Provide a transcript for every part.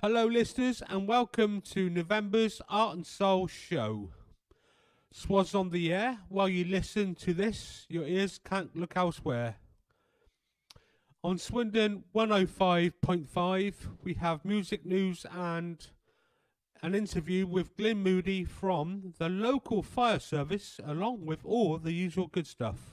Hello listeners and welcome to November's Art and Soul show. Swaz on the air. While you listen to this, your ears can't look elsewhere. On SWindon 105.5 we have music news and an interview with Glyn Moody from the local fire service, along with all the usual good stuff.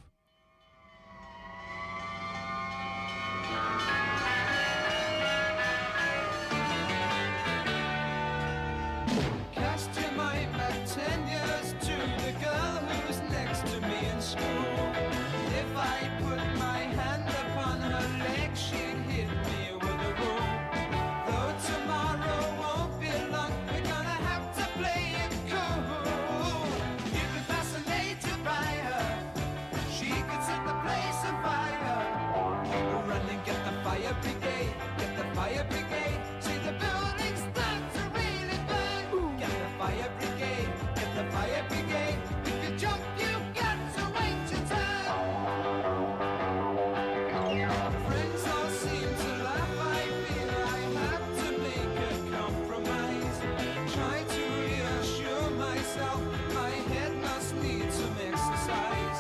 Cast your mind back 10 years to the girl who was next to me in school. If I put my hand upon her leg, she'd hit me with a rule. Though tomorrow won't be long, we're gonna have to play it cool. You'd be fascinated by her. She could set the place on fire. Run and get the fire brigade, get the fire brigade. See the building start to really burn. Get the fire brigade, get the fire brigade. If you jump, you've got to wait your turn. Friends all seem to laugh. I feel I have to make a compromise. Try to reassure myself my head must need some exercise.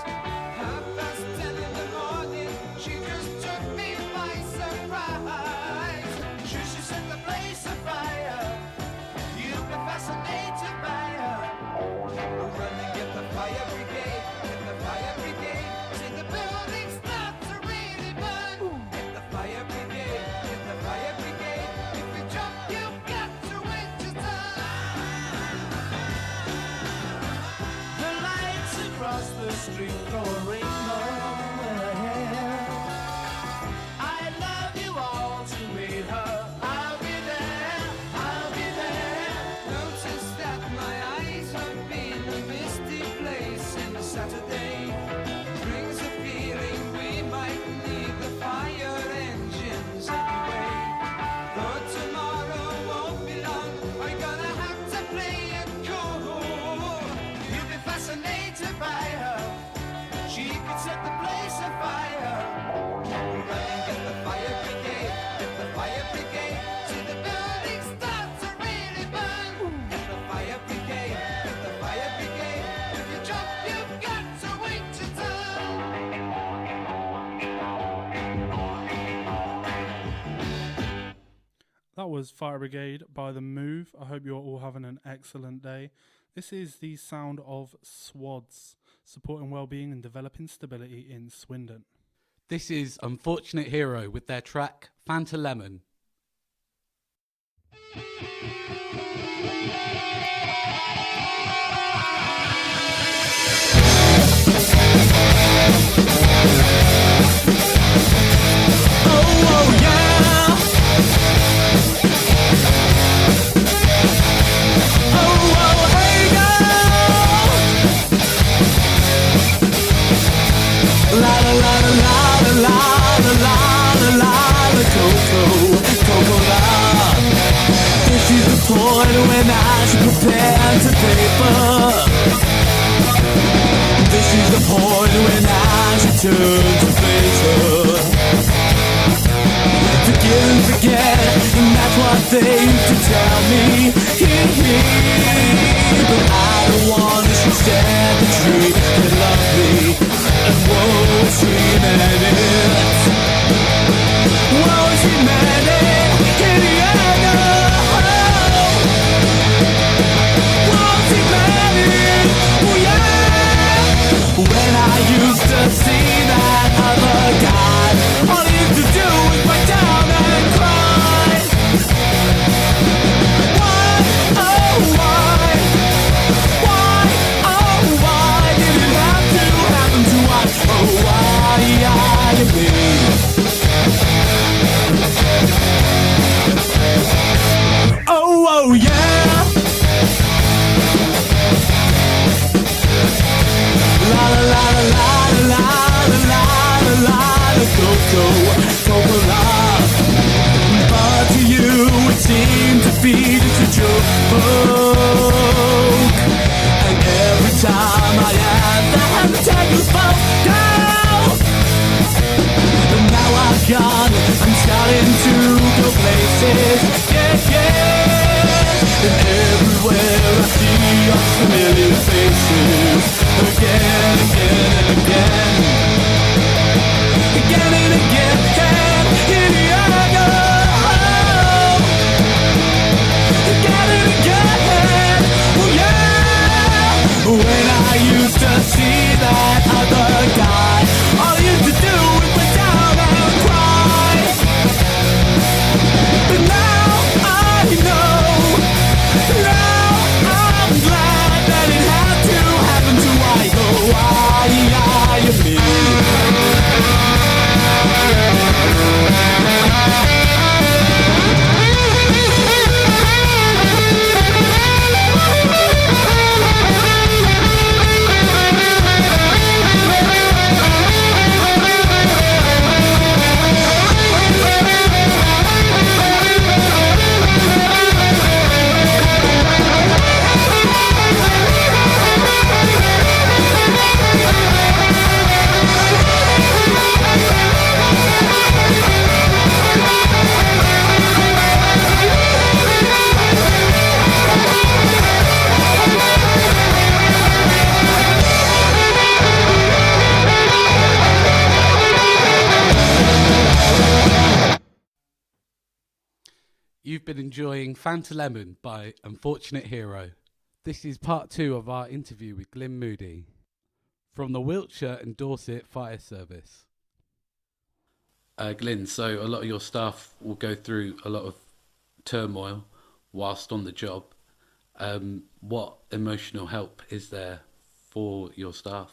10:30 in the morning, she just took me by surprise. Should she set the place afire? You'll be fascinated by her. Run and get the fire brigade, get the fire brigade. See the building start to really burn. Get the fire brigade, get the fire brigade. If you jump, you've got to wait your turn. The lights across the street throw a rainbow in her hair. I'd love you all to meet her. I'll be there, I'll be there. Notice that my eyes have been a misty place in the Saturday. Brings a feeling we might need the fire engines anyway. Though tomorrow won't be long, we're gonna have to play it cool. You'll be fascinated by her. She could set the place on fire. Run and get the fire brigade, get the fire brigade. See the building start to really burn. Get the fire brigade, get the fire brigade. If you jump, you've got to wait your turn. That was Fire Brigade by The Move. I hope you're all having an excellent day. This is the sound of SWADs, supporting well-being and developing stability in SWindon. This is Unfortunate Hero with their track Fanta Lemon. This is the point when I should prepare to paper. This is the point when I should turn to paper. Forgive and forget, and that's what they used to tell me. But I don't want to stand the tree. They love me and won't dream at it. Won't dream at it. Indiana. Won't dream at it. Oh yeah. When I used to see that other guy, all he used to do was break down and cry. Why, oh why? Why, oh why did it have to happen to us? Oh why me? Oh, oh yeah. La la la la la la la la la la Coco love. But to you it seemed to be just a joke. And every time I ask, I have to tell you spoke down. But now I've gone, I'm starting to go places. Yeah, yeah. you've been enjoying Fanta Lemon by Unfortunate Hero. This is part 2 of our interview with Glyn Moody from the Wiltshire and Dorset Fire Service. Glyn, so a lot of your staff will go through a lot of turmoil whilst on the job. What emotional help is there for your staff?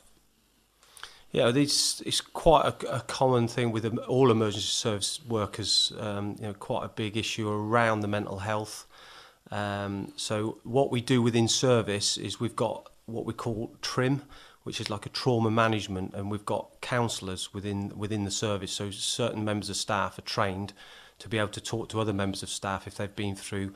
Yeah, it's quite a common thing with all emergency service workers. Quite a big issue around the mental health. So what we do within service is we've got what we call TRIM, which is like a trauma management, and we've got counsellors within the service. So certain members of staff are trained to be able to talk to other members of staff if they've been through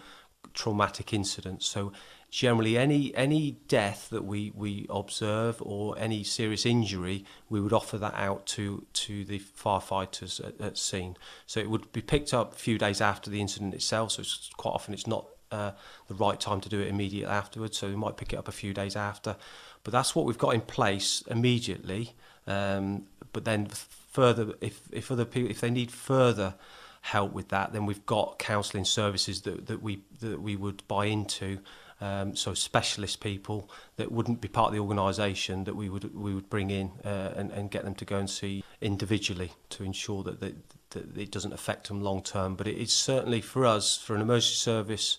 traumatic incidents. So generally any death that we observe or any serious injury, we would offer that out to the firefighters at scene. So it would be picked up a few days after the incident itself, so it's quite often it's not the right time to do it immediately afterwards, so we might pick it up a few days after. But that's what we've got in place immediately. But then further, if other people, if they need further help with that, then we've got counselling services that we would buy into. So specialist people that wouldn't be part of the organisation that we would bring in and get them to go and see individually to ensure that it doesn't affect them long term. But it's certainly for us, for an emergency service,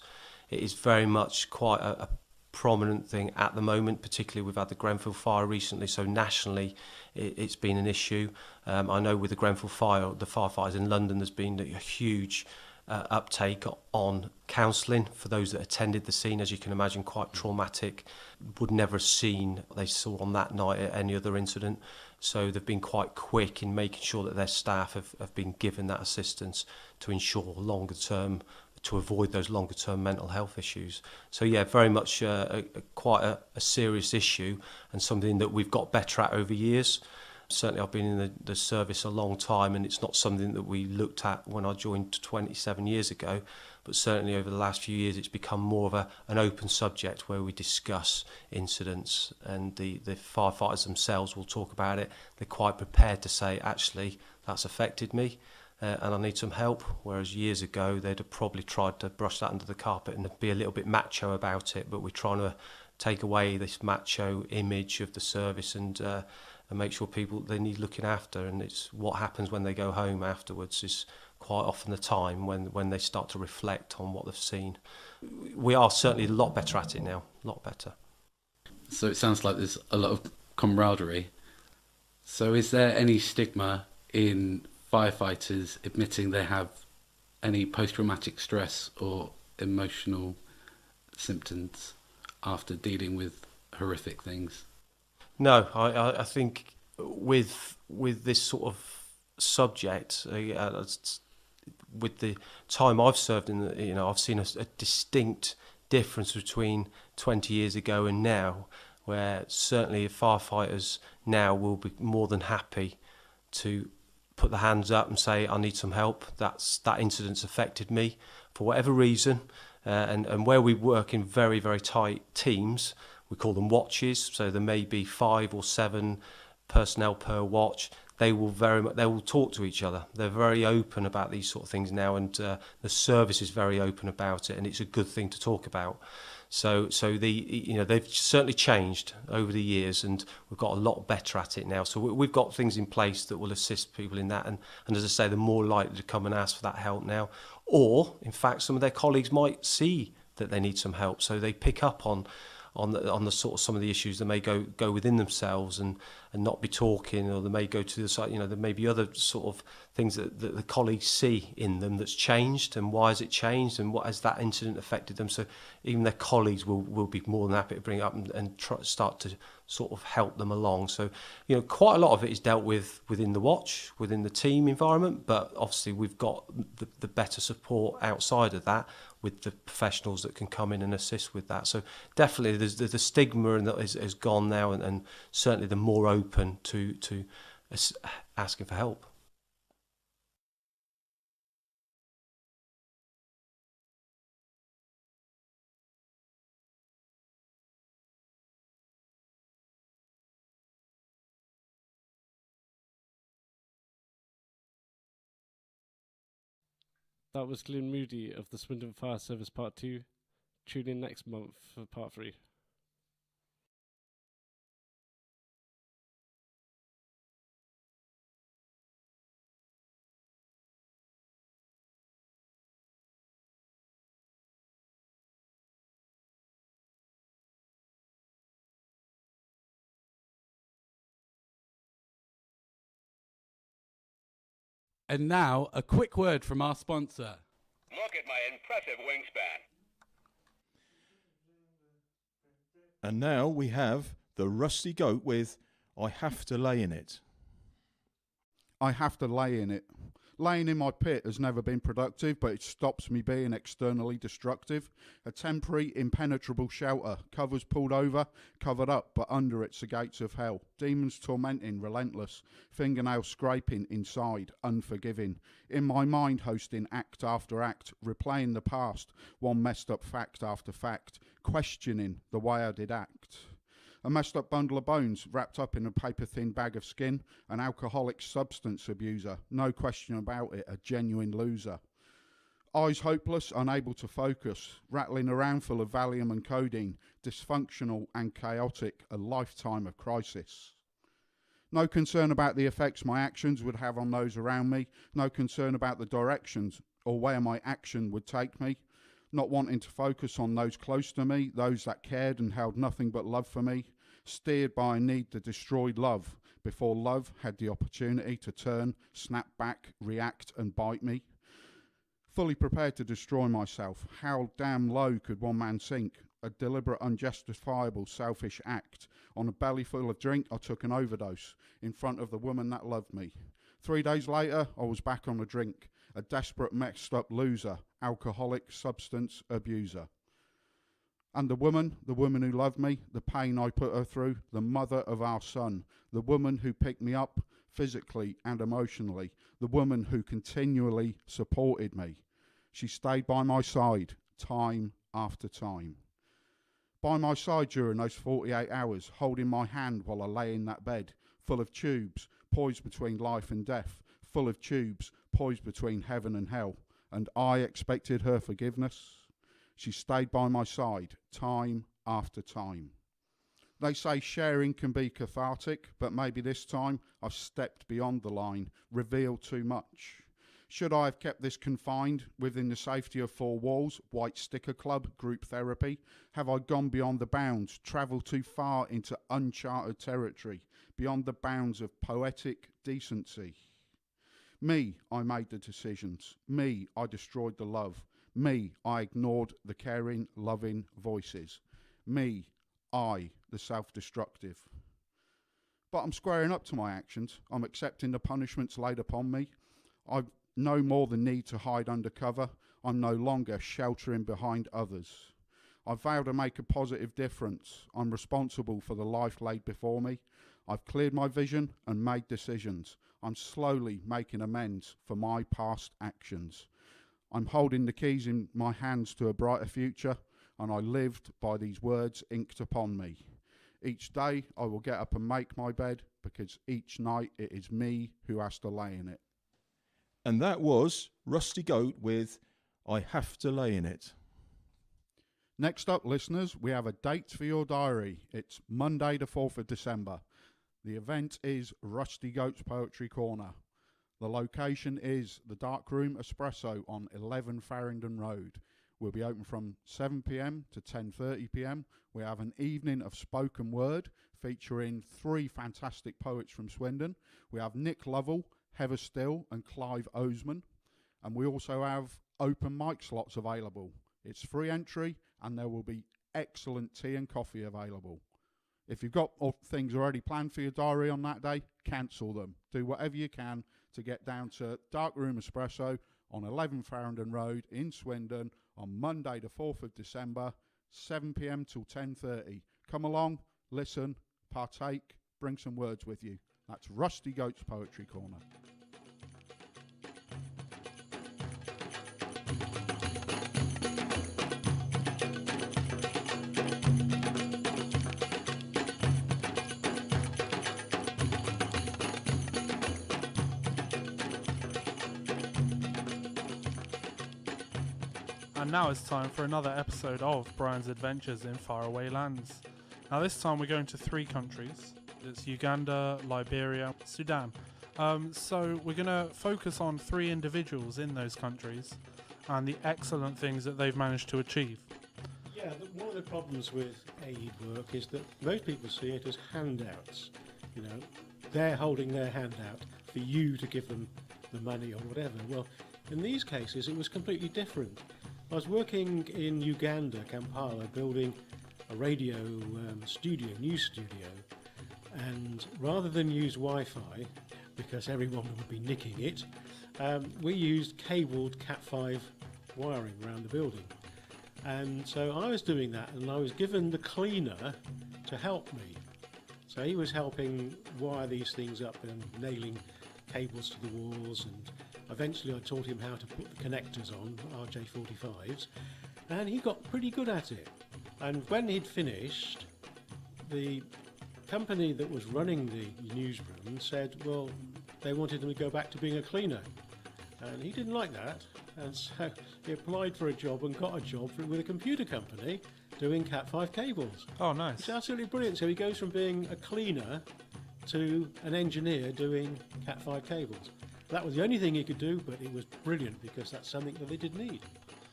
it is very much quite a prominent thing at the moment. Particularly we've had the Grenfell fire recently, so nationally it's been an issue. I know with the Grenfell fire, the firefighters in London, there's been a huge uptake on counselling for those that attended the scene. As you can imagine, quite traumatic, would never have seen what they saw on that night at any other incident. So they've been quite quick in making sure that their staff have been given that assistance to ensure longer term, to avoid those longer term mental health issues. So yeah, very much quite a serious issue, and something that we've got better at over years. Certainly I've been in the service a long time, and it's not something that we looked at when I joined 27 years ago, but certainly over the last few years it's become more of an open subject where we discuss incidents, and the firefighters themselves will talk about it. They're quite prepared to say, actually, that's affected me and I need some help, whereas years ago they'd have probably tried to brush that under the carpet and be a little bit macho about it. But we're trying to take away this macho image of the service and make sure people, they need looking after, and it's what happens when they go home afterwards is quite often the time when they start to reflect on what they've seen. We are certainly a lot better at it now, a lot better. So it sounds like there's a lot of camaraderie. So is there any stigma in firefighters admitting they have any post-traumatic stress or emotional symptoms after dealing with horrific things? No, I think with this sort of subject, with the time I've served in, I've seen a distinct difference between 20 years ago and now, where certainly firefighters now will be more than happy to put their hands up and say, I need some help. That incident's affected me for whatever reason. And where we work in very, very tight teams, we call them watches. So there may be 5 or 7 personnel per watch. They will talk to each other. They're very open about these sort of things now, and the service is very open about it, and it's a good thing to talk about. So they've certainly changed over the years, and we've got a lot better at it now. So we've got things in place that will assist people in that, and as I say, they're more likely to come and ask for that help now. Or, in fact, some of their colleagues might see that they need some help, so they pick up on the sort of some of the issues that may go within themselves and not be talking, or they may go to the side. There may be other sort of things that the colleagues see in them that's changed, and why has it changed, and what has that incident affected them. So even their colleagues will be more than happy to bring it up and start to sort of help them along. So quite a lot of it is dealt with within the watch, within the team environment, but obviously we've got the better support outside of that, with the professionals that can come in and assist with that. So definitely there's the stigma and that has gone now, and certainly they're more open to asking for help. That was Glyn Moody of the Swindon Fire Service Part 2. Tune in next month for Part 3. And now, a quick word from our sponsor. Look at my impressive wingspan. And now we have the Rusty Goat with I Have to Lay in It. I have to lay in it. Laying in my pit has never been productive, but it stops me being externally destructive. A temporary, impenetrable shelter. Covers pulled over, covered up, but under it's the gates of hell. Demons tormenting, relentless. Fingernails scraping inside, unforgiving. In my mind hosting act after act, replaying the past, one messed up fact after fact, questioning the way I did act. A messed up bundle of bones wrapped up in a paper-thin bag of skin, an alcoholic substance abuser, no question about it, a genuine loser. Eyes hopeless, unable to focus, rattling around full of Valium and codeine, dysfunctional and chaotic, a lifetime of crisis. No concern about the effects my actions would have on those around me, no concern about the directions or where my action would take me. Not wanting to focus on those close to me, those that cared and held nothing but love for me, steered by a need to destroy love before love had the opportunity to turn, snap back, react and bite me. Fully prepared to destroy myself. How damn low could one man sink? A deliberate, unjustifiable, selfish act. On a belly full of drink, I took an overdose in front of the woman that loved me. 3 days later, I was back on a drink. A desperate, messed up loser, alcoholic, substance abuser. And the woman who loved me, the pain I put her through, the mother of our son, the woman who picked me up physically and emotionally, the woman who continually supported me. She stayed by my side time after time. By my side during those 48 hours, holding my hand while I lay in that bed, full of tubes, poised between life and death, full of tubes, poised between heaven and hell, and I expected her forgiveness. She stayed by my side time after time. They say sharing can be cathartic, but maybe this time I've stepped beyond the line, revealed too much. Should I have kept this confined within the safety of four walls, white sticker club, group therapy? Have I gone beyond the bounds, travelled too far into uncharted territory, beyond the bounds of poetic decency? Me, I made the decisions. Me, I destroyed the love. Me, I ignored the caring, loving voices. Me, I, the self-destructive. But I'm squaring up to my actions. I'm accepting the punishments laid upon me. I've no more the need to hide under cover. I'm no longer sheltering behind others. I vow to make a positive difference. I'm responsible for the life laid before me. I've cleared my vision and made decisions. I'm slowly making amends for my past actions. I'm holding the keys in my hands to a brighter future, and I lived by these words inked upon me. Each day I will get up and make my bed, because each night it is me who has to lay in it. And that was Rusty Goat with I Have to Lay in It. Next up, listeners, we have a date for your diary. It's Monday the 4th of December. The event is Rusty Goat's Poetry Corner. The location is the Dark Room Espresso on 11 Farringdon Road. We'll be open from 7 p.m. to 10:30 p.m. We have an evening of spoken word featuring 3 fantastic poets from Swindon. We have Nick Lovell, Heather Still and Clive Oseman. And we also have open mic slots available. It's free entry and there will be excellent tea and coffee available. If you've got things already planned for your diary on that day, cancel them. Do whatever you can to get down to Dark Room Espresso on 11 Farringdon Road in Swindon on Monday the 4th of December, 7 p.m. till 10:30. Come along, listen, partake, bring some words with you. That's Rusty Goat's Poetry Corner. And now it's time for another episode of Brian's Adventures in Faraway Lands. Now this time we're going to 3 countries. It's Uganda, Liberia, Sudan. So we're going to focus on 3 individuals in those countries and the excellent things that they've managed to achieve. Yeah, one of the problems with aid work is that most people see it as handouts. You know, they're holding their hand out for you to give them the money or whatever. Well, in these cases it was completely different. I was working in Uganda, Kampala, building a radio studio, news studio, and rather than use Wi-Fi, because everyone would be nicking it, we used cabled Cat5 wiring around the building. And so I was doing that, and I was given the cleaner to help me. So he was helping wire these things up and nailing cables to the walls, and eventually I taught him how to put the connectors on, RJ45s, and he got pretty good at it. And when he'd finished, the company that was running the newsroom said, well, they wanted him to go back to being a cleaner. And he didn't like that, and so he applied for a job and got a job with a computer company doing Cat5 cables. Oh, nice. It's absolutely brilliant. So he goes from being a cleaner to an engineer doing Cat5 cables. That was the only thing he could do, but it was brilliant because that's something that they did need.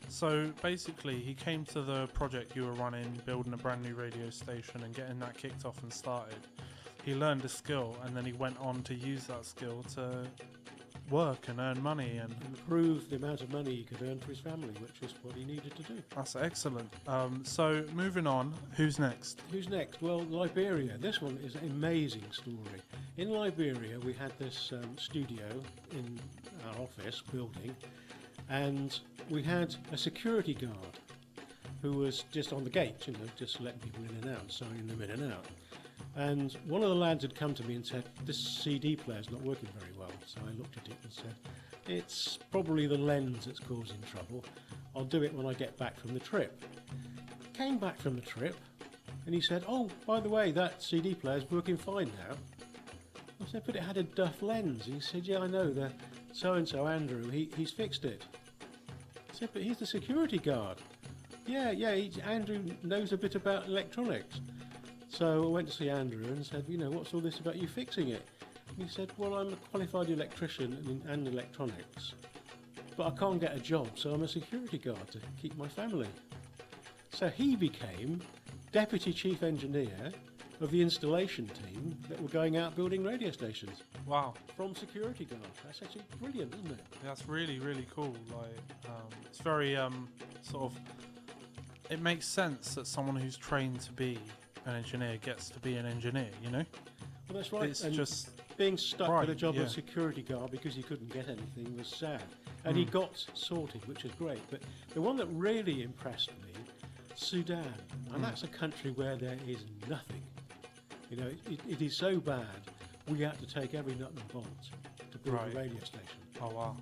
So basically he came to the project you were running, building a brand new radio station and getting that kicked off and started. He learned a skill and then he went on to use that skill to work and earn money and improve the amount of money he could earn for his family, which is what he needed to do. That's excellent. So moving on, who's next? Who's next? Well, Liberia. This one is an amazing story. In Liberia, we had this studio in our office building, and we had a security guard who was just on the gate, you know, just letting people in and out, signing them in and out. And one of the lads had come to me and said, this CD player's not working very well. So I looked at it and said, it's probably the lens that's causing trouble. I'll do it when I get back from the trip. Came back from the trip and he said, oh, by the way, that CD player's working fine now. I said, but it had a duff lens. He said, yeah, I know, the so-and-so Andrew, he's fixed it. I said, but he's the security guard. Yeah, Andrew knows a bit about electronics. So I went to see Andrew and said, you know, what's all this about you fixing it? And he said, well, I'm a qualified electrician and electronics, but I can't get a job, so I'm a security guard to keep my family. So he became deputy chief engineer of the installation team that were going out building radio stations. Wow. From security guard. That's actually brilliant, isn't it? That's really, really cool. Like, it's very sort of, it makes sense that someone who's trained to be an engineer gets to be an engineer, you know? Well, that's right. It's and just being stuck right, with a job yeah. as security guard because he couldn't get anything was sad. And he got sorted, which is great. But the one that really impressed me, Sudan. And that's a country where there is nothing. You know, it is so bad, we had to take every nut and bolt to build a radio station. Oh, wow.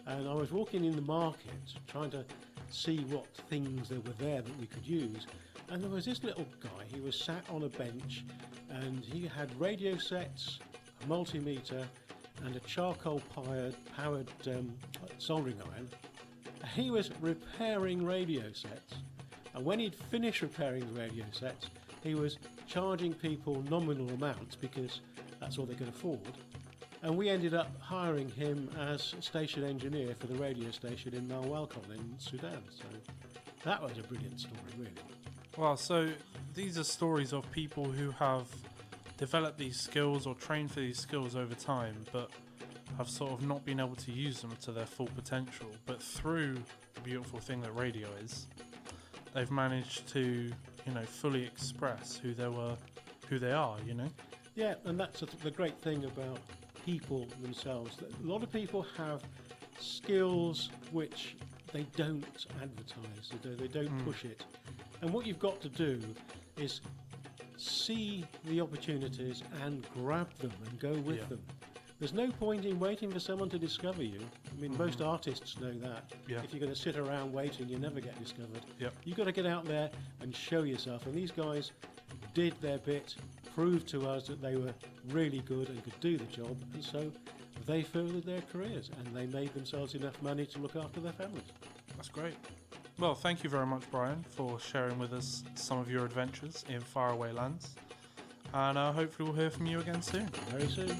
And I was walking in the market trying to see what things there were there that we could use. And there was this little guy, he was sat on a bench and he had radio sets, a multimeter and a charcoal powered soldering iron. He was repairing radio sets, and when he'd finished repairing the radio sets, he was charging people nominal amounts because that's all they could afford. And we ended up hiring him as station engineer for the radio station in Malwalcon in Sudan. So that was a brilliant story, really. Well, so these are stories of people who have developed these skills or trained for these skills over time, but have sort of not been able to use them to their full potential. But through the beautiful thing that radio is, they've managed to, you know, fully express who they are, you know? Yeah, and that's the great thing about people themselves. A lot of people have skills which they don't advertise, they don't push it. And what you've got to do is see the opportunities and grab them and go with them. There's no point in waiting for someone to discover you. I mean, most artists know that. Yeah. If you're going to sit around waiting, you never get discovered. Yep. You've got to get out there and show yourself. And these guys did their bit, proved to us that they were really good and could do the job. And so they furthered their careers and they made themselves enough money to look after their families. That's great. Well, thank you very much, Brian, for sharing with us some of your adventures in faraway lands. And hopefully we'll hear from you again soon. Very soon.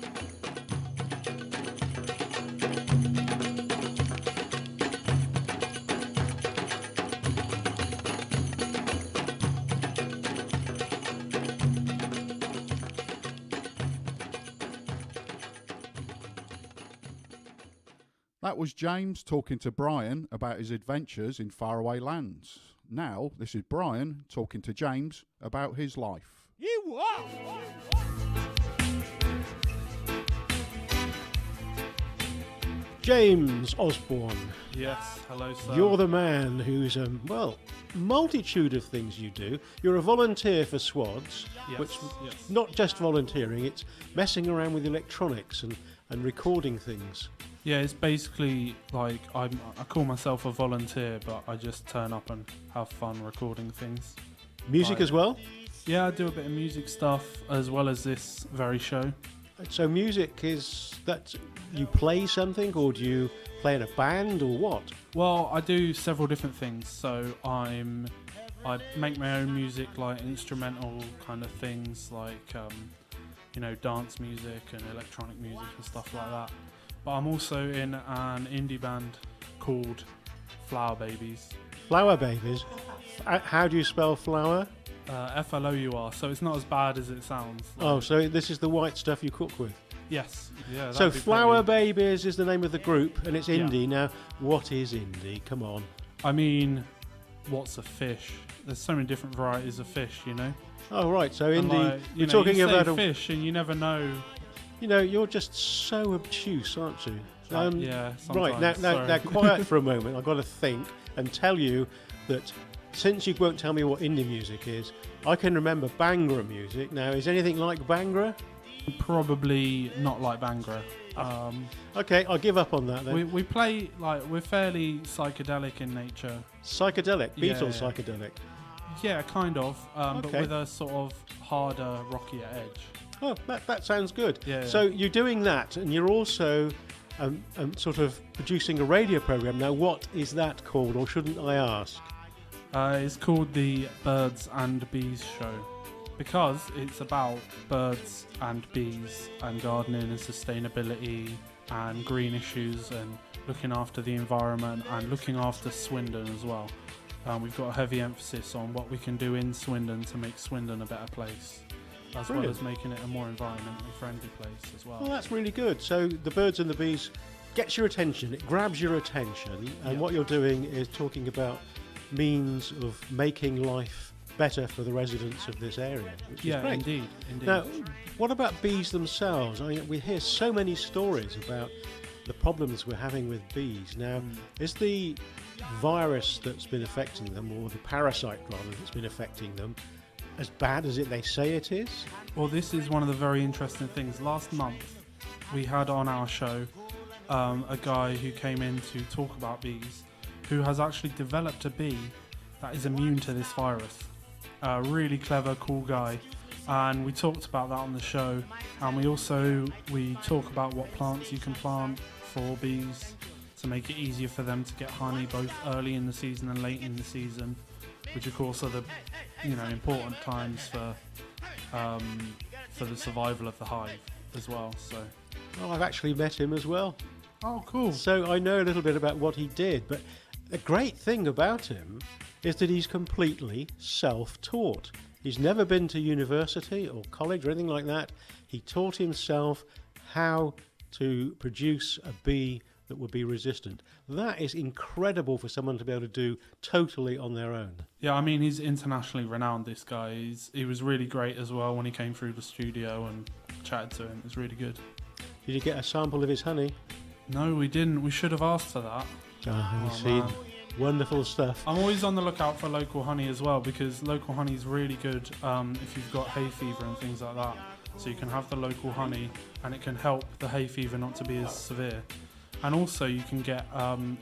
That was James talking to Brian about his adventures in faraway lands. Now, this is Brian talking to James about his life. You are. James Osborne, Yes, hello, sir. you're the man who's, multitude of things you do. You're a volunteer for SWADs, Yes, which yes. not just volunteering, it's messing around with electronics and recording things. Yeah, it's basically like I call myself a volunteer, but I just turn up and have fun recording things. Music Right. as well? Yeah, I do a bit of music stuff as well as this very show. So music is that you play something, or do you play in a band, or what? Well, I do several different things. So I make my own music, like instrumental kind of things, like dance music and electronic music and stuff like that. But I'm also in an indie band called Flower Babies. Flower Babies? How do you spell flower? FLOUR, so it's not as bad as it sounds. Oh, so this is the white stuff you cook with? Yes. Yeah. So that'd be Flower pretty- Babies is the name of the group, and it's Yeah. indie. Now, what is indie? Come on. I mean, what's a fish? There's so many different varieties of fish, you know. Oh, right. So And, indie. like, you're know, talking you say about a. fish, and you never know. You know, you're just so obtuse, aren't you? Yeah. Right. Now, sometimes, now, sorry. now, quiet for a moment. I've got to think and tell you that since you won't tell me what indie music is, I can remember Bhangra music. Now, is anything like Bhangra? Probably not like Bhangra. Okay, I'll give up on that then. We play we're fairly psychedelic in nature. Psychedelic, Yeah, Beatles yeah. psychedelic. Yeah, kind of, but Okay. with a sort of harder, rockier edge. Oh, that sounds good. Yeah. So you're doing that, and you're also sort of producing a radio program. Now, what is that called, or shouldn't I ask? It's called the Birds and Bees Show because it's about birds and bees and gardening and sustainability and green issues and looking after the environment and looking after SWindon as well. We've got a heavy emphasis on what we can do in SWindon to make SWindon a better place, as Brilliant. well as making it a more environmentally friendly place as well. Well, that's really good. So the Birds and the Bees gets your attention, it grabs your attention, and Yeah. what you're doing is talking about means of making life better for the residents of this area, which Yeah, is great. indeed. Now, what about bees themselves? I mean, we hear so many stories about the problems we're having with bees. Now, is the virus that's been affecting them, or the parasite rather that's been affecting them, as bad as they say it is? Well, this is one of the very interesting things. Last month, we had on our show a guy who came in to talk about bees, who has actually developed a bee that is immune to this virus. A really clever, cool guy. And we talked about that on the show. And we talk about what plants you can plant for bees to make it easier for them to get honey both early in the season and late in the season, which of course are the important times for the survival of the hive as well. So Well, I've actually met him as well. oh, cool. So I know a little bit about what he did, but the great thing about him is that he's completely self-taught. He's never been to university or college or anything like that. He taught himself how to produce a bee that would be resistant. That is incredible for someone to be able to do totally on their own. Yeah, I mean, he's internationally renowned, this guy. He was really great as well when he came through the studio and chatted to him. It was really good. Did you get a sample of his honey? No, we didn't. We should have asked for that. Ah, you Oh, see, man. wonderful stuff. I'm always on the lookout for local honey as well, because local honey is really good if you've got hay fever and things like that. So you can have the local honey and it can help the hay fever not to be as severe. And also you can get,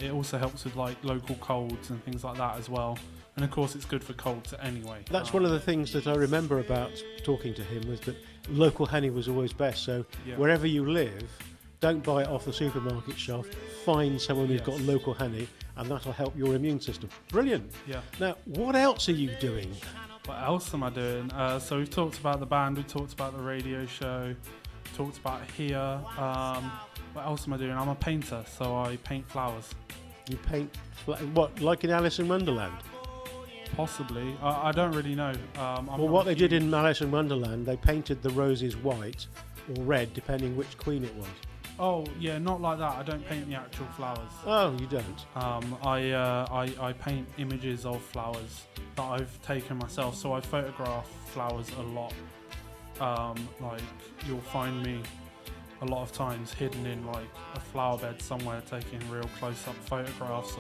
it also helps with like local colds and things like that as well. And of course it's good for colds anyway. That's one of the things that I remember about talking to him, was that local honey was always best. So Yeah. wherever you live, don't buy it off the supermarket shelf. Find someone who's Yes. got local honey and that'll help your immune system. Brilliant. Yeah. Now, what else are you doing? What else am I doing? So we've talked about the band, we've talked about the radio show, talked about here. What else am I doing? I'm a painter, so I paint flowers. You paint, what, like in Alice in Wonderland? Possibly. I don't really know. Well, what they did in Alice in Wonderland, they painted the roses white or red, depending which queen it was. Oh, yeah, not like that. I don't paint the actual flowers. Oh, you don't? I paint images of flowers that I've taken myself. So I photograph flowers a lot. Like, you'll find me a lot of times hidden in like a flower bed somewhere, taking real close-up photographs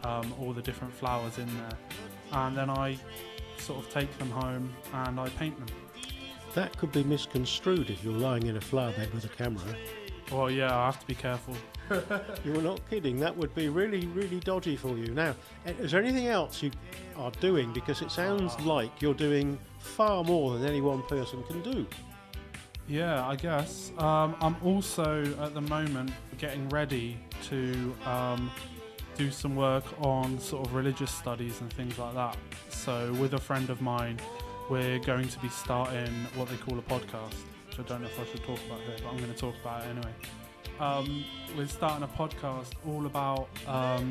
of all the different flowers in there, and then I sort of take them home and I paint them. That could be misconstrued if you're lying in a flower bed with a camera. Well, yeah, I have to be careful. You're not kidding. That would be really, really dodgy for you. Now, is there anything else you are doing? Because it sounds like you're doing far more than any one person can do. Yeah, I guess. I'm also at the moment getting ready to do some work on sort of religious studies and things like that. So with a friend of mine, we're going to be starting what they call a podcast, which I don't know if I should talk about here, but I'm going to talk about it anyway. We're starting a podcast all about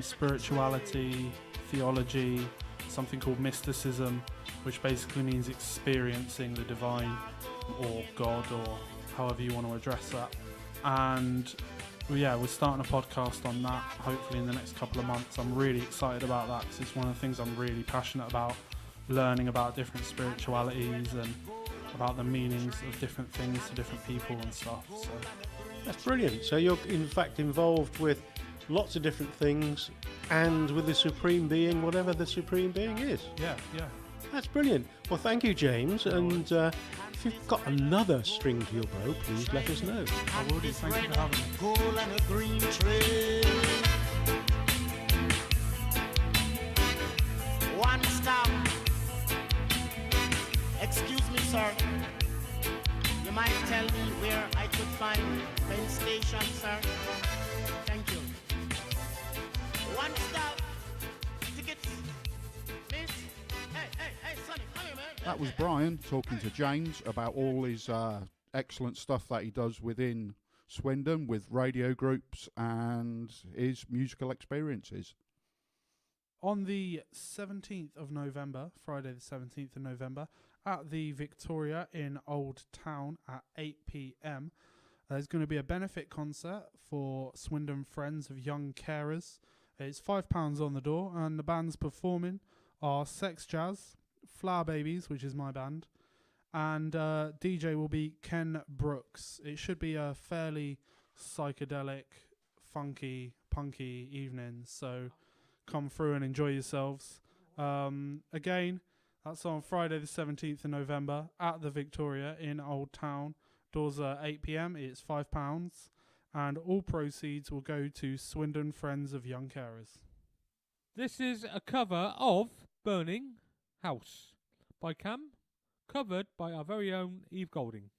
spirituality, theology, something called mysticism, which basically means experiencing the divine or God, or however you want to address that. And yeah, we're starting a podcast on that, hopefully in the next couple of months. I'm really excited about that because it's one of the things I'm really passionate about, learning about different spiritualities and about the meanings of different things to different people and stuff. So that's brilliant. So you're in fact involved with lots of different things and with the Supreme Being, whatever the Supreme Being is. Yeah. That's brilliant. Well, thank you, James. And if you've got another string to your bow, please let us know. I will do. Thank you for having me. Gold and a green trail. One stop. Excuse me, sir. You might tell me where I could find Penn Station, sir? Thank you. One stop. Tickets. Miss. Hey, Sonny, come here, man. That was Brian talking to James about all his excellent stuff that he does within SWindon with radio groups and his musical experiences. On the 17th of November, Friday the 17th of November, at the Victoria in Old Town at 8 p.m, there's going to be a benefit concert for SWindon Friends of Young Carers. It's £5 on the door, and the bands performing are Sex Jazz, Flower Babies, which is my band, and DJ will be Ken Brooks. It should be a fairly psychedelic, funky, punky evening, so come through and enjoy yourselves. Again, that's on Friday the 17th of November at the Victoria in Old Town. Doors are 8 p.m, it's £5, and all proceeds will go to SWindon Friends of Young Carers. This is a cover of Burning House by Cam, covered by our very own Eve Golding.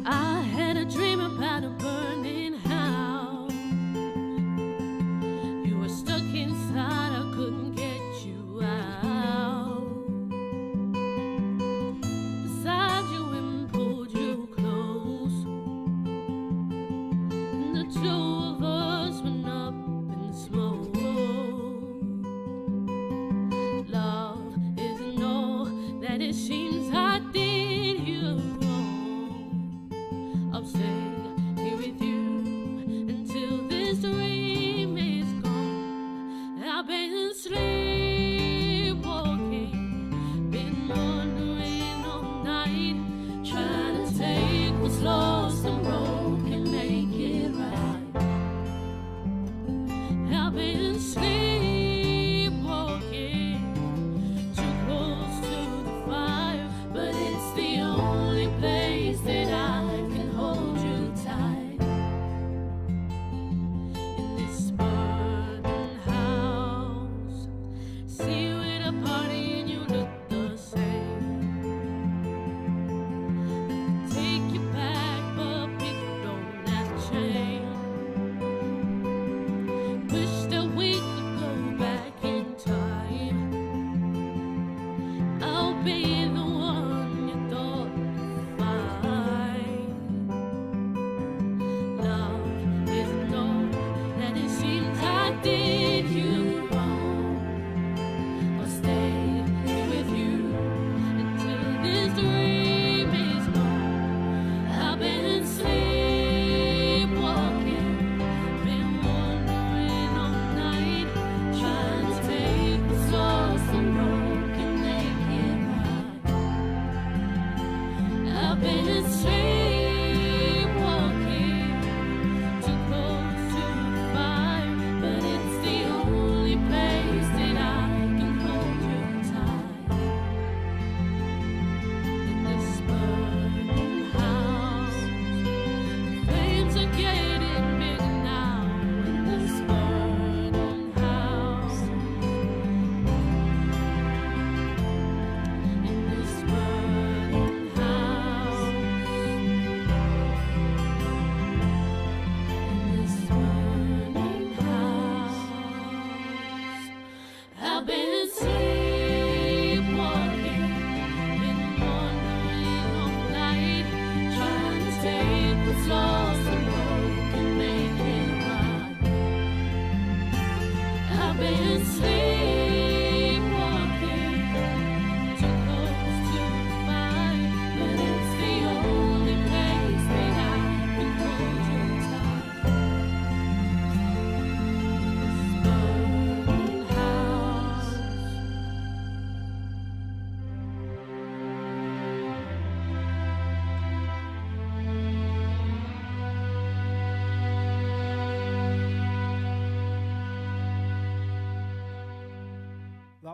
I had a dream about a burning house.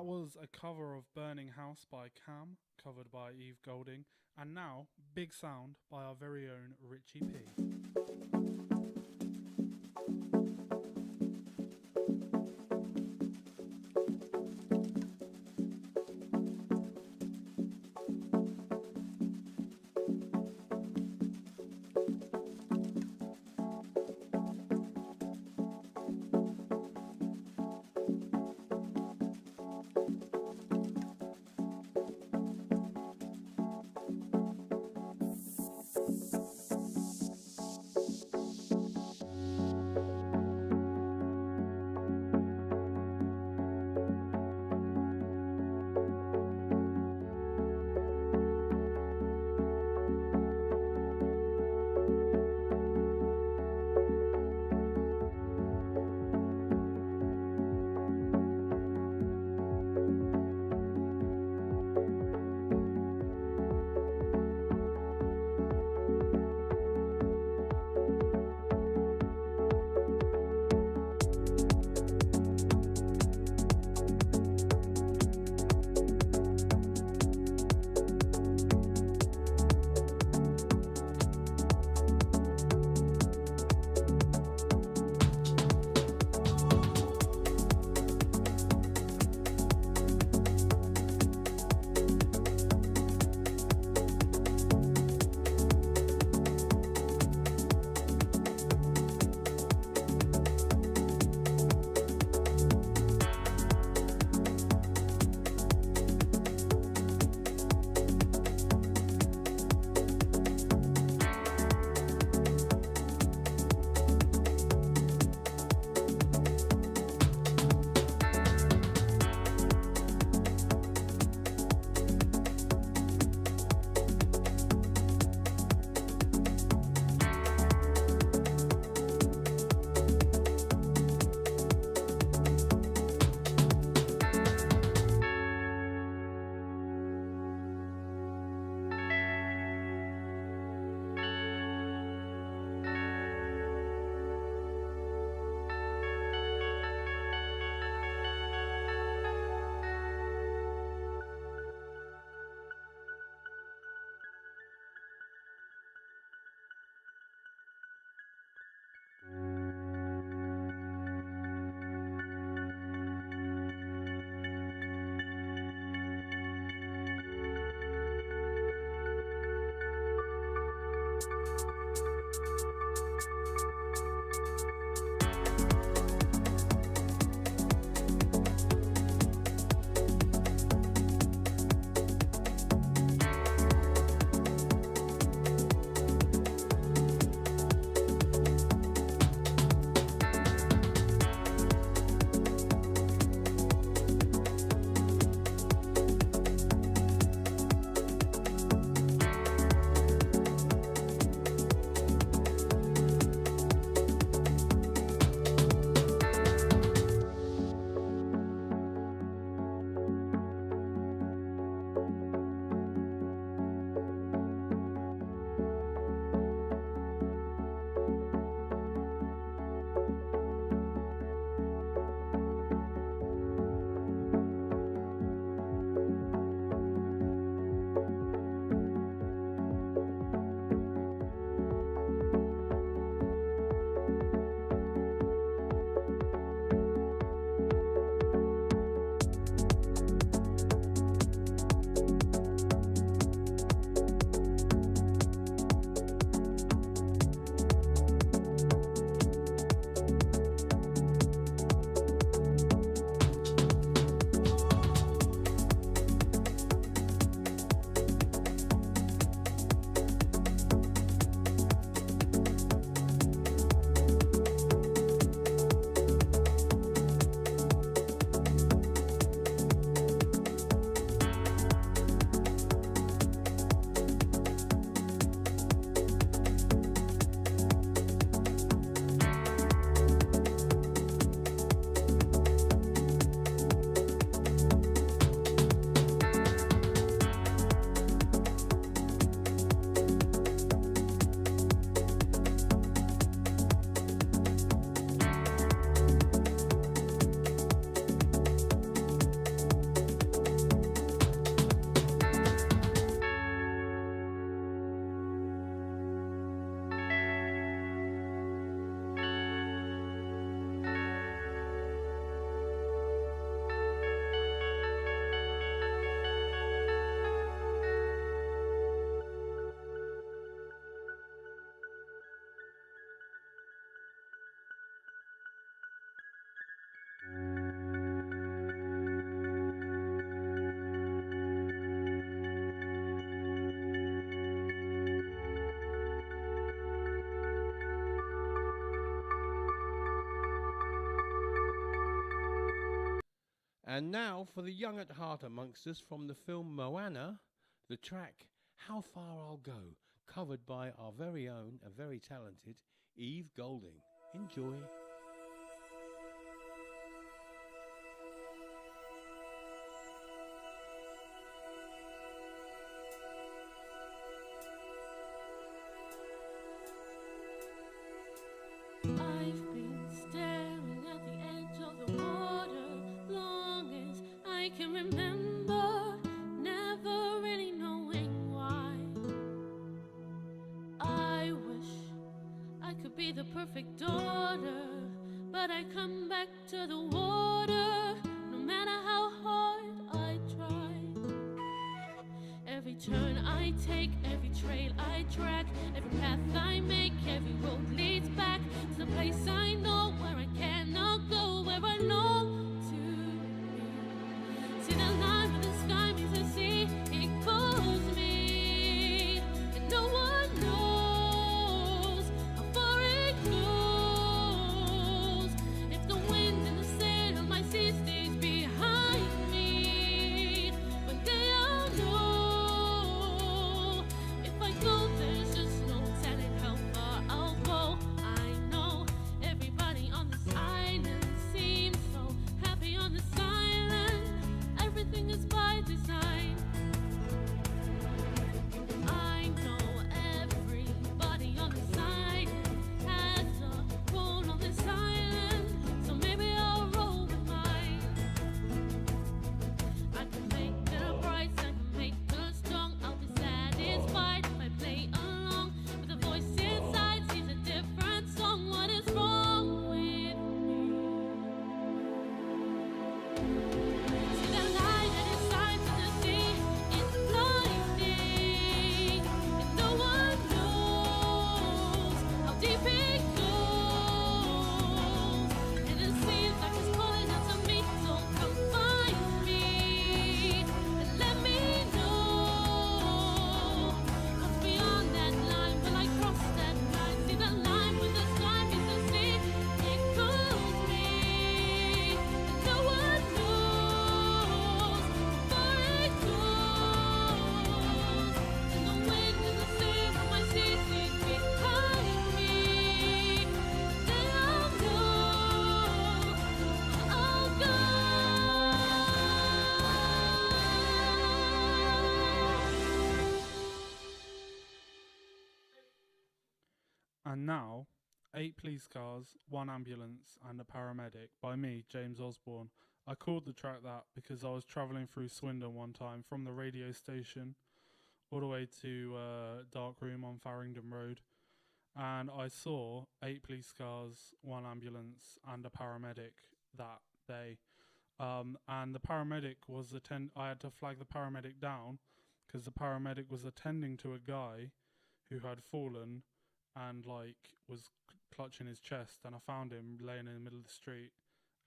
That was a cover of Burning House by Cam, covered by Eve Golding, and now Big Sound by our very own Richie P. And now for the young at heart amongst us from the film Moana, the track How Far I'll Go, covered by our very own and very talented Eve Golding. Enjoy. I've been staring at the edge of the water long as I can remember, never really knowing why. I wish I could be the perfect daughter, but I come back to the water no matter how hard I try. Every turn I take, every trail I track, every path I make, every road leads back to the place I know, where I cannot go, where I long to be. See the line where the sky meets the sea, it pulls me, and no one knows how far it goes. If the wind and the sail of my sea stays behind me, but they all know if I go, there's just no telling how far I'll go. I know everybody on this island seems so happy on this island. Everything is by design. I know everybody on this island has a role on this island, so maybe I'll roll with mine. I can make her bright, I can make her strong. I'll be satisfied if I play along. But the voice inside sings a different song. What is wrong with me? See the light that is shines in the sea, it's blinding, and no one knows how deep it goes. And it seems like it's calling out to me, so come find me and let me know what's beyond that line. Will I cross that line? See the line with the sky meets the sea, it pulls me, and no one knows how far it goes. And the wind and the sail of my sea stays behind me, they all know I'll go. And now, 8 police cars, 1 ambulance, and a paramedic by me, James Osborne. I called the track that because I was travelling through Swindon one time from the radio station all the way to Darkroom on Farringdon Road, and I saw 8 police cars, 1 ambulance, and a paramedic that day. And the paramedic was I had to flag the paramedic down because the paramedic was attending to a guy who had fallen and was clutching his chest, and I found him laying in the middle of the street,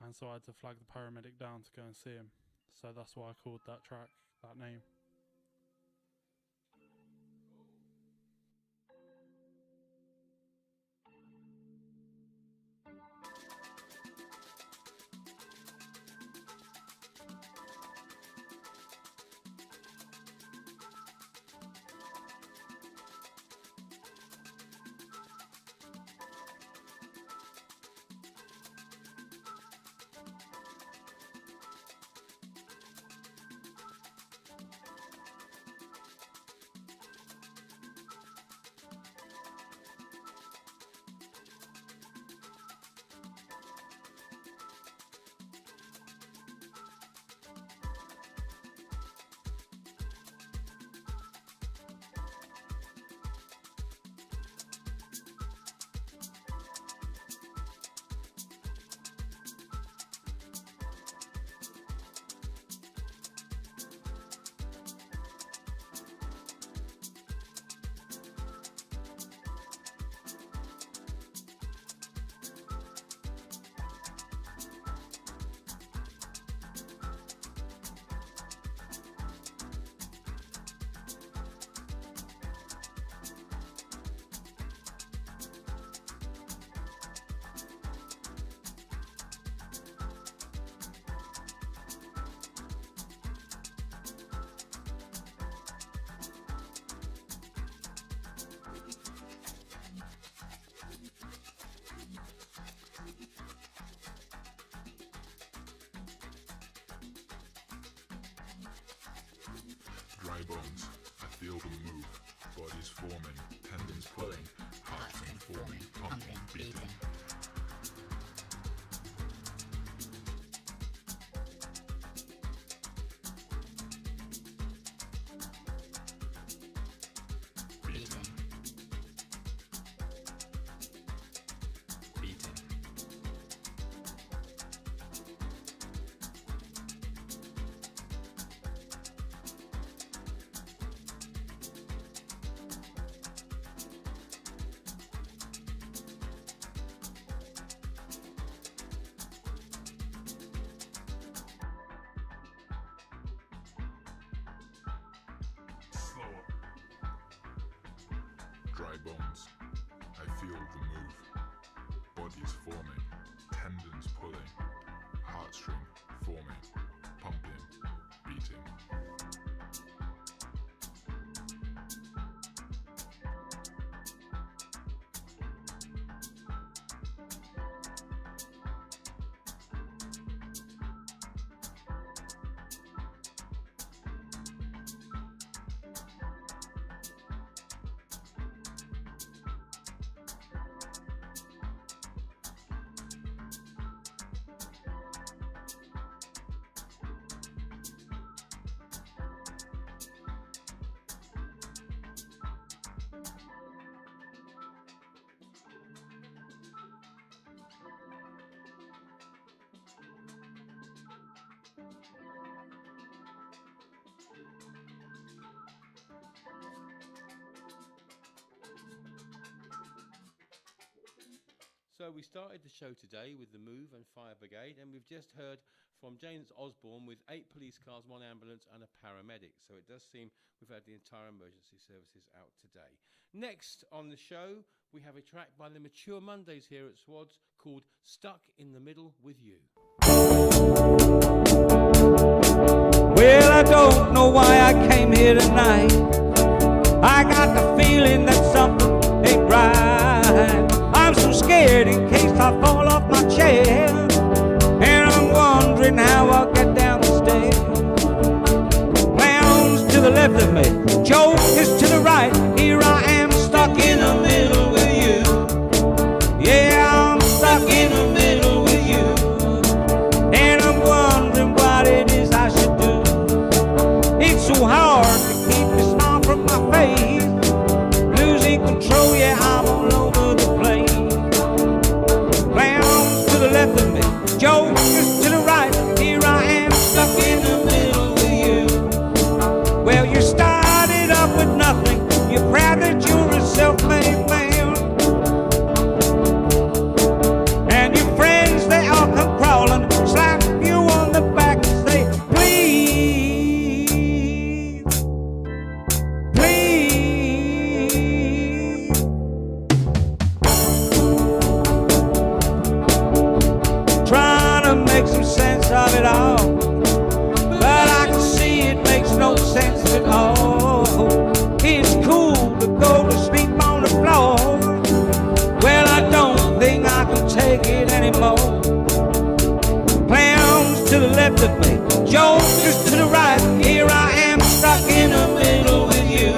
and so I had to flag the paramedic down to go and see him. So that's why I called that track that name. bloodstream, forming, pumping, beating. So we started the show today with the Move and Fire Brigade, and we've just heard from James Osborne with 8 police cars, 1 ambulance and a paramedic. So it does seem we've had the entire emergency services out today. Next on the show, we have a track by the Mature Mondays here at SWADS called Stuck in the Middle with You. Well, I don't know why I came here tonight. I got the feeling that something ain't right. I'm so scared in case I fall off my chair, and I'm wondering how I'll get down the stairs. Clowns to the left of me, jokers to the right. Here I am stuck in the middle with you. Yeah, I'm stuck in the middle with you, and I'm wondering what it is I should do. It's so hard to keep the smile from my face, losing control, yeah, I'm all over the place. Clowns to the left of me, jokers to the right. Here I am stuck in the middle with you. Well, you started up with nothing. You're proud that you're a self-made man, and your friends, they all come crawling, slap you on the back and say, please, please. Trying to make some sense of it all, but I can see it makes no sense at all. It's cool to go to sleep on the floor. Well, I don't think I can take it anymore. Clowns to the left of me, jokers to the right. Here I am stuck in the middle with you.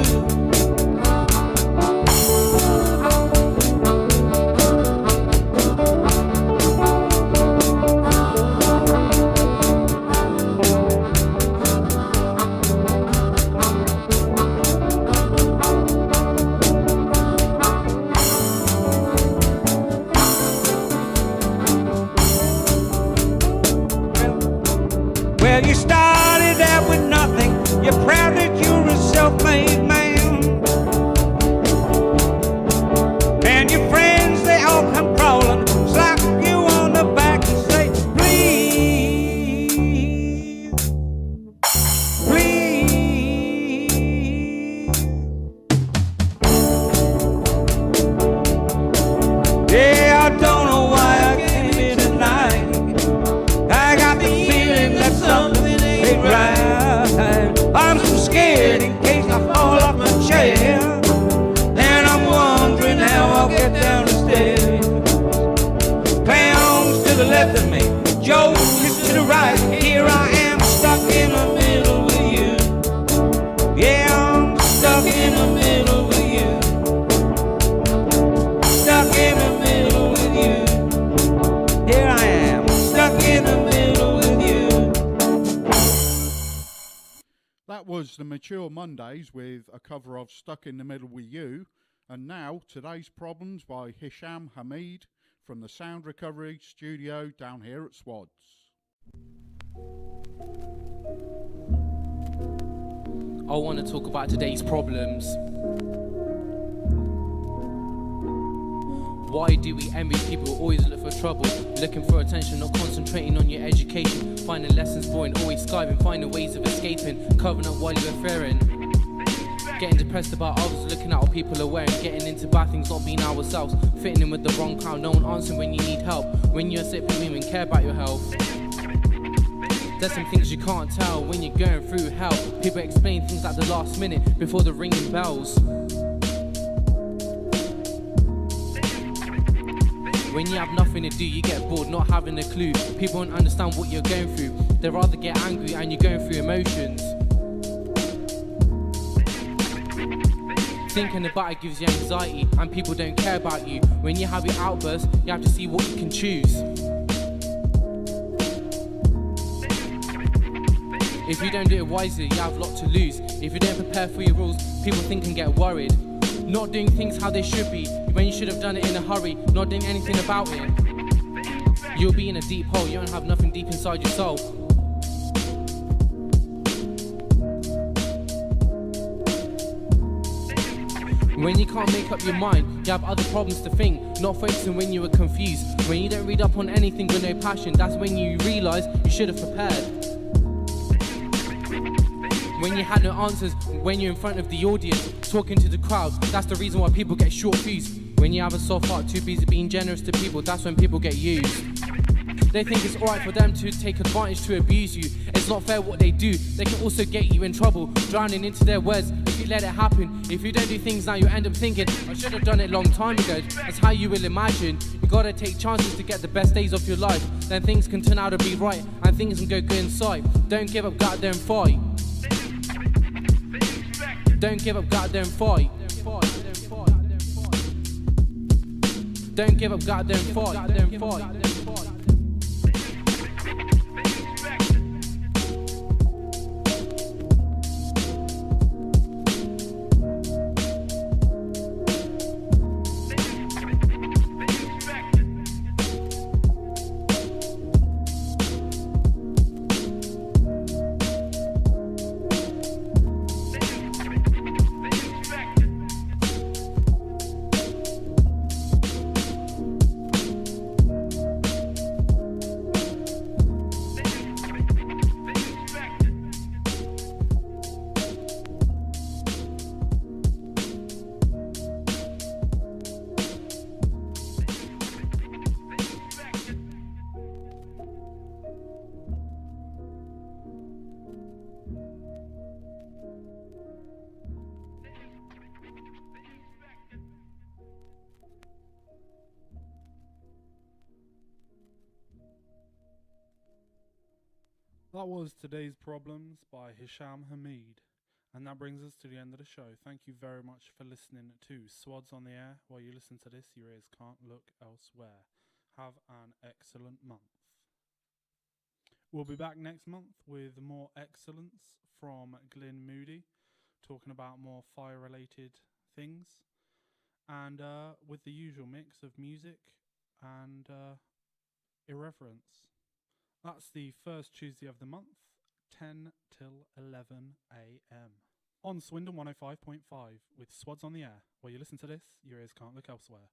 Well, you started out with nothing. You're proud that you're a self-made man, and your friends, they all come crawling, slap you on the back and say, please, please. Yeah, I don't know why I came here tonight. I got the feeling that something ain't right. I'm so scared in case I fall off my chair, and I'm wondering how I'll get down the stairs. Clowns to the left of me, jokers to the right. Here I am stuck in the middle with you. Yeah, I'm stuck in the middle with you. Stuck in the middle with you. Here I am stuck in the middle with you. That was the Mature Mondays with a cover of Stuck in the Middle with You. And now, today's problems by Hisham Hamid from the Sound Recovery Studio down here at SWADS. I want to talk about today's problems. Why do we envy people who always look for trouble? Looking for attention, not concentrating on your education. Finding lessons boring, always skiving, finding ways of escaping. Covering up while you're fearing. Getting depressed about others, looking at what people are wearing. Getting into bad things, not being ourselves. Fitting in with the wrong crowd, no one answering when you need help. When you're sick, people even care about your health. There's some things you can't tell when you're going through hell. People explain things at the last minute before the ringing bells. When you have nothing to do, you get bored, not having a clue. People don't understand what you're going through. They rather get angry and you're going through emotions. Thinking about it gives you anxiety and people don't care about you. When you have your outbursts, you have to see what you can choose. If you don't do it wisely, you have a lot to lose. If you don't prepare for your rules, people think and get worried. Not doing things how they should be, when you should have done it in a hurry, not doing anything about it. You'll be in a deep hole, you don't have nothing deep inside your soul. When you can't make up your mind, you have other problems to think, not focusing when you were confused. When you don't read up on anything with no passion, that's when you realise you should have prepared. When you had no answers, when you're in front of the audience, talking to the crowd, that's the reason why people get short fused. When you have a soft heart, too busy being generous to people, that's when people get used. They think it's alright for them to take advantage to abuse you. It's not fair what they do, they can also get you in trouble, drowning into their words if you let it happen. If you don't do things now, you end up thinking, I should have done it a long time ago. That's how you will imagine. You gotta take chances to get the best days of your life. Then things can turn out to be right, and things can go good inside. Don't give up, goddamn fight. Don't give up, goddamn fight. Don't give up, goddamn fight. That was Today's Problems by Hisham Hamid. And that brings us to the end of the show. Thank you very much for listening to Swads on the Air. While you listen to this, your ears can't look elsewhere. Have an excellent month. We'll be back next month with more excellence from Glyn Moody, talking about more fire-related things, and with the usual mix of music and irreverence. That's the first Tuesday of the month, 10 till 11 a.m. on SWindon 105.5 with Swads on the Air. While you listen to this, your ears can't look elsewhere.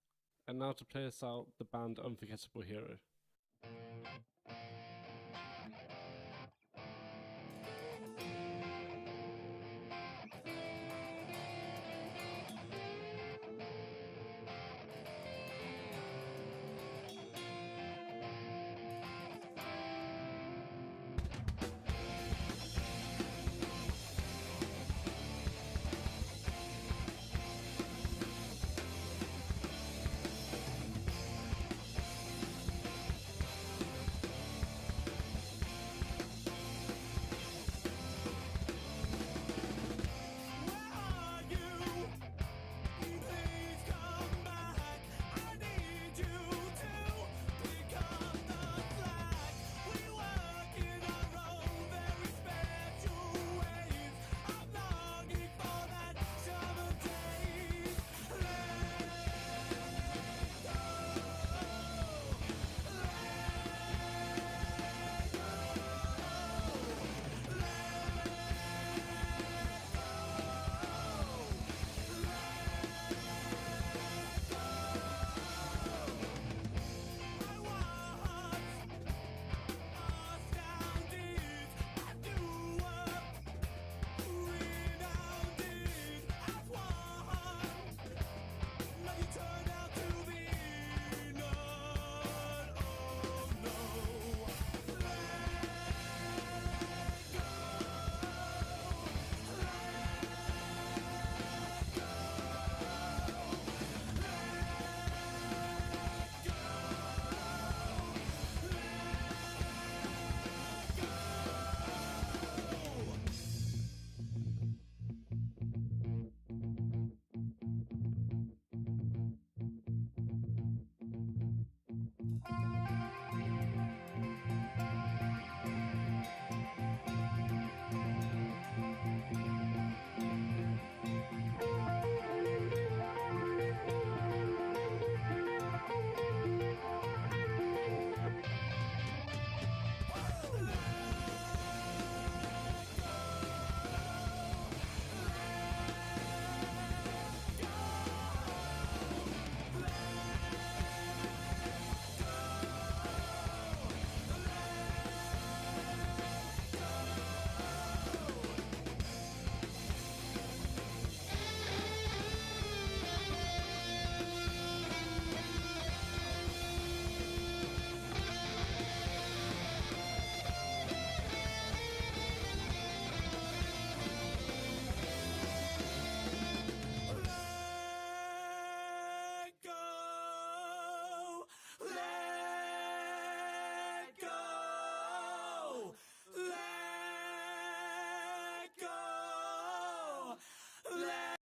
And now to play us out, the band Unforgettable Hero.